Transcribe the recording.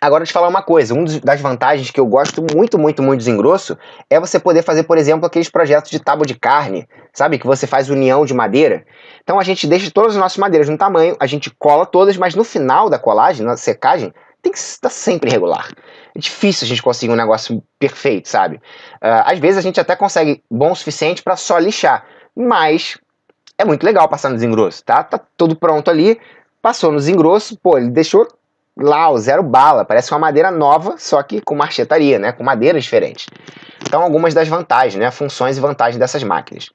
Agora, te falar uma coisa, das vantagens que eu gosto muito, muito, muito do desengrosso é você poder fazer, por exemplo, aqueles projetos de tábua de carne, sabe? Que você faz união de madeira. Então a gente deixa todas as nossas madeiras no tamanho, a gente cola todas, mas no final da colagem, na secagem, tem que estar sempre regular. É difícil a gente conseguir um negócio perfeito, sabe? Às vezes a gente até consegue bom o suficiente para só lixar, mas é muito legal passar no desengrosso, tá? Tá tudo pronto ali, passou no desengrosso, pô, ele deixou lá o zero bala, parece uma madeira nova, só que com marchetaria, né? Com madeiras diferentes. Então, algumas das vantagens, né? Funções e vantagens dessas máquinas.